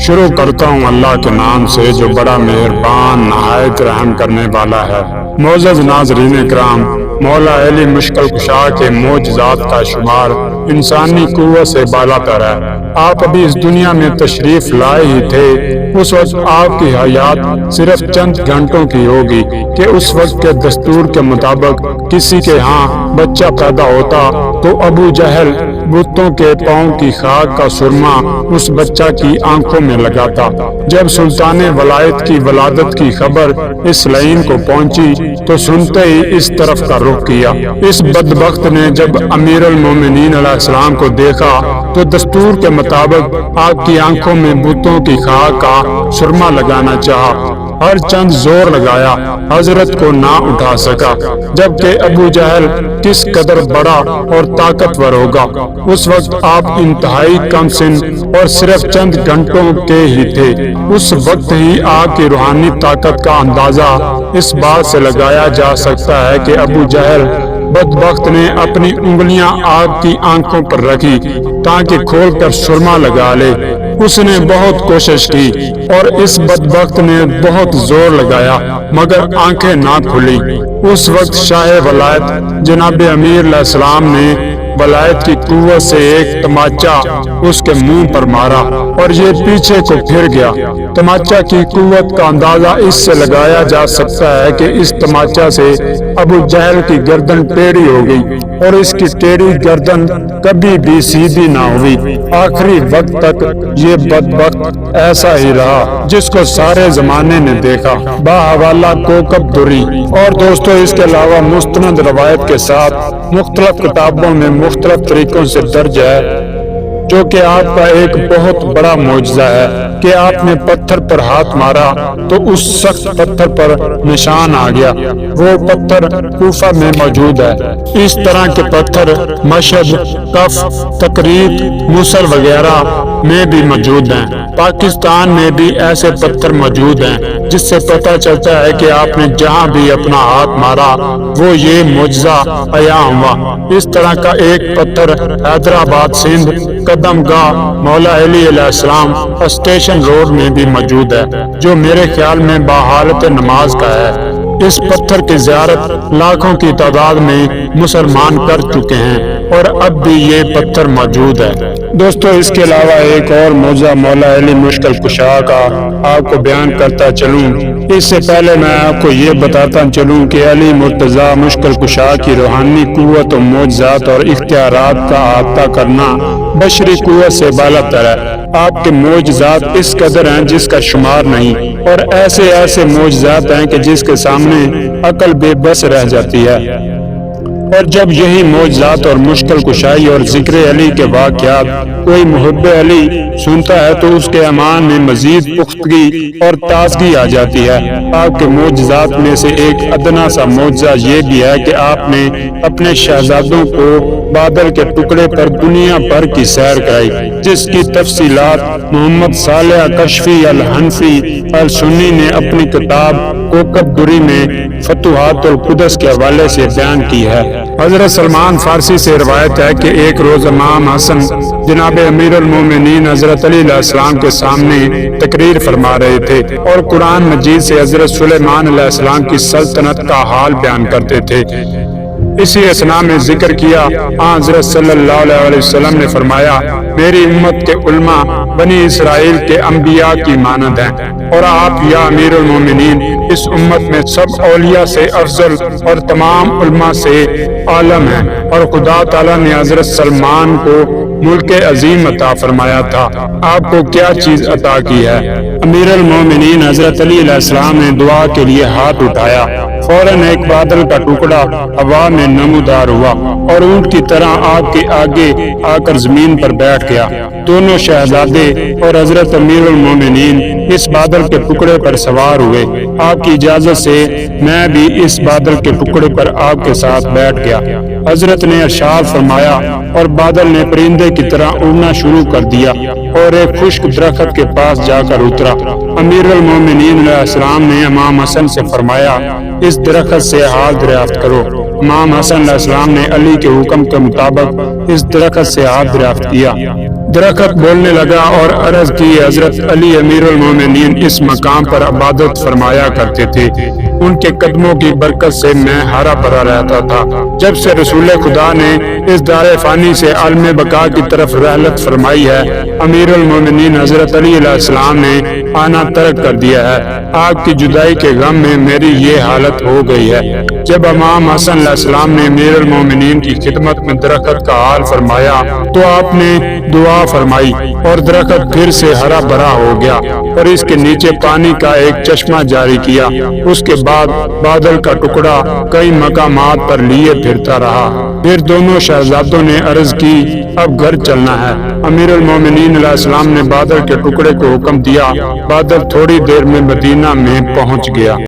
شروع کرتا ہوں اللہ کے نام سے جو بڑا مہربان نہایت رحم کرنے والا ہے۔ معزز ناظرین کرام، مولا علی مشکل کشا کے معجزات کا شمار انسانی قوت سے بالا تر ہے۔ آپ ابھی اس دنیا میں تشریف لائے ہی تھے، اس وقت آپ کی حیات صرف چند گھنٹوں کی ہوگی کہ اس وقت کے دستور کے مطابق کسی کے ہاں بچہ پیدا ہوتا تو ابو جہل بتوں کے پاؤں کی خاک کا سرما اس بچہ کی آنکھوں میں لگاتا۔ جب سلطان ولایت کی ولادت کی خبر اس لعین کو پہنچی تو سنتے ہی اس طرف کا رخ کیا۔ اس بدبخت نے جب امیر المومنین علیہ السلام کو دیکھا تو دستور کے مطابق آپ کی آنکھوں میں بتوں کی خاک کا سرما لگانا چاہا۔ ہر چند زور لگایا، حضرت کو نہ اٹھا سکا، جبکہ ابو جہل کس قدر بڑا اور طاقتور ہوگا۔ اس وقت آپ انتہائی کم سن اور صرف چند گھنٹوں کے ہی تھے۔ اس وقت ہی آپ کی روحانی طاقت کا اندازہ اس بات سے لگایا جا سکتا ہے کہ ابو جہل بدبخت نے اپنی انگلیاں آپ کی آنکھوں پر رکھی تاکہ کھول کر سرما لگا لے۔ اس نے بہت کوشش کی اور اس بدبخت نے بہت زور لگایا مگر آنکھیں نہ کھلی۔ اس وقت شاہ ولایت جناب امیر علیہ السلام نے ولایت کی قوت سے ایک تماچا اس کے منہ پر مارا اور یہ پیچھے کو پھر گیا۔ تماچا کی قوت کا اندازہ اس سے لگایا جا سکتا ہے کہ اس تماچا سے ابو جہل کی گردن ٹیڑھی ہو گئی اور اس کی ٹیڑھی گردن کبھی بھی سیدھی نہ ہوئی۔ آخری وقت تک یہ بدبخت ایسا ہی رہا جس کو سارے زمانے نے دیکھا۔ باحوالہ کوکب دری۔ اور دوستو، اس کے علاوہ مستند روایت کے ساتھ مختلف کتابوں میں مختلف طریقوں سے درج ہے جو کہ آپ کا ایک بہت بڑا معجزہ ہے کہ آپ نے پتھر پر ہاتھ مارا تو اس سخت پتھر پر نشان آ گیا۔ وہ پتھر کوفہ میں موجود ہے۔ اس طرح کے پتھر مشہد، کف، تقریب، مصر وغیرہ میں بھی موجود ہیں۔ پاکستان میں بھی ایسے پتھر موجود ہیں جس سے پتہ چلتا ہے کہ آپ نے جہاں بھی اپنا ہاتھ مارا وہ یہ معجزہ عیاں ہوا۔ اس طرح کا ایک پتھر حیدرآباد سندھ قدم گاہ مولا علی علیہ السلام اسٹیشن روڈ میں بھی موجود ہے جو میرے خیال میں باحالت نماز کا ہے۔ اس پتھر کی زیارت لاکھوں کی تعداد میں مسلمان کر چکے ہیں اور اب بھی یہ پتھر موجود ہے۔ دوستو، اس کے علاوہ ایک اور معجزہ مولا علی مشکل کشا کا آپ کو بیان کرتا چلوں۔ اس سے پہلے میں آپ کو یہ بتاتا چلوں کہ علی مرتضیٰ مشکل کشا کی روحانی قوت و معجزات اور اختیارات کا احاطہ کرنا بشری قوت سے بالا تر ہے۔ آپ کے معجزات اس قدر ہیں جس کا شمار نہیں، اور ایسے ایسے معجزات ہیں کہ جس کے سامنے عقل بے بس رہ جاتی ہے۔ اور جب یہی معجزات اور مشکل کشائی اور ذکر علی کے واقعات کوئی محب علی سنتا ہے تو اس کے ایمان میں مزید پختگی اور تازگی آ جاتی ہے۔ آپ کے معجزات میں سے ایک ادنا سا معجزہ یہ بھی ہے کہ آپ نے اپنے شہزادوں کو بادل کے ٹکڑے پر دنیا بھر کی سیر کرائی، جس کی تفصیلات محمد صالح کشفی الحنفی السنی نے اپنی کتاب کوکب دری میں فتوحات القدس کے حوالے سے بیان کی ہے۔ حضرت سلمان فارسی سے روایت ہے کہ ایک روز امام حسن جناب امیر المومنین حضرت علی علیہ السلام کے سامنے تقریر فرما رہے تھے اور قرآن مجید سے حضرت سلیمان علیہ السلام کی سلطنت کا حال بیان کرتے تھے۔ اسی اثناء میں ذکر کیا حضرت صلی اللہ علیہ وسلم نے فرمایا، میری امت کے علماء بنی اسرائیل کے انبیاء کی مانند ہیں، اور آپ یا امیر المومنین اس امت میں سب اولیاء سے افضل اور تمام علماء سے عالم ہیں، اور خدا تعالیٰ نے حضرت سلمان کو ملک عظیم عطا فرمایا تھا۔ آپ کو کیا چیز عطا کی ہے؟ امیر المومنین حضرت علی علیہ السلام نے دعا کے لیے ہاتھ اٹھایا، فوراً ایک بادل کا ٹکڑا ہوا میں نمودار ہوا اور اونٹ کی طرح آپ کے آگے آ کر زمین پر بیٹھ گیا۔ دونوں شہزادے اور حضرت امیر المومنین اس بادل کے ٹکڑے پر سوار ہوئے۔ آپ کی اجازت سے میں بھی اس بادل کے ٹکڑے پر آپ کے ساتھ بیٹھ گیا۔ حضرت نے ارشاد فرمایا اور بادل نے پرندے کی طرح اڑنا شروع کر دیا اور ایک خشک درخت کے پاس جا کر اترا۔ امیر المومنین علیہ السلام نے امام حسن سے فرمایا، اس درخت سے حال دریافت کرو۔ امام حسن علیہ السلام نے علی کے حکم کے مطابق اس درخت سے حال دریافت کیا۔ درخت بولنے لگا اور عرض کی حضرت علی امیر المومنین اس مقام پر عبادت فرمایا کرتے تھے، ان کے قدموں کی برکت سے میں ہرا بھرا رہتا تھا۔ جب سے رسول خدا نے اس دار فانی سے عالم بقا کی طرف رحلت فرمائی ہے، امیر المومنین حضرت علی علیہ السلام نے آنا ترک کر دیا ہے۔ آپ کی جدائی کے غم میں میری یہ حالت ہو گئی ہے۔ جب امام حسن علیہ السلام نے امیر المومنین کی خدمت میں درخت کا حال فرمایا تو آپ نے دعا فرمائی اور درخت پھر سے ہرا بھرا ہو گیا اور اس کے نیچے پانی کا ایک چشمہ جاری کیا۔ اس کے بعد بادل کا ٹکڑا کئی مقامات پر لیے پھرتا رہا۔ پھر دونوں شہزادوں نے عرض کی اب گھر چلنا ہے۔ امیر المومنین علیہ السلام نے بادل کے ٹکڑے کو حکم دیا، بادل تھوڑی دیر میں مدینہ میں پہنچ گیا۔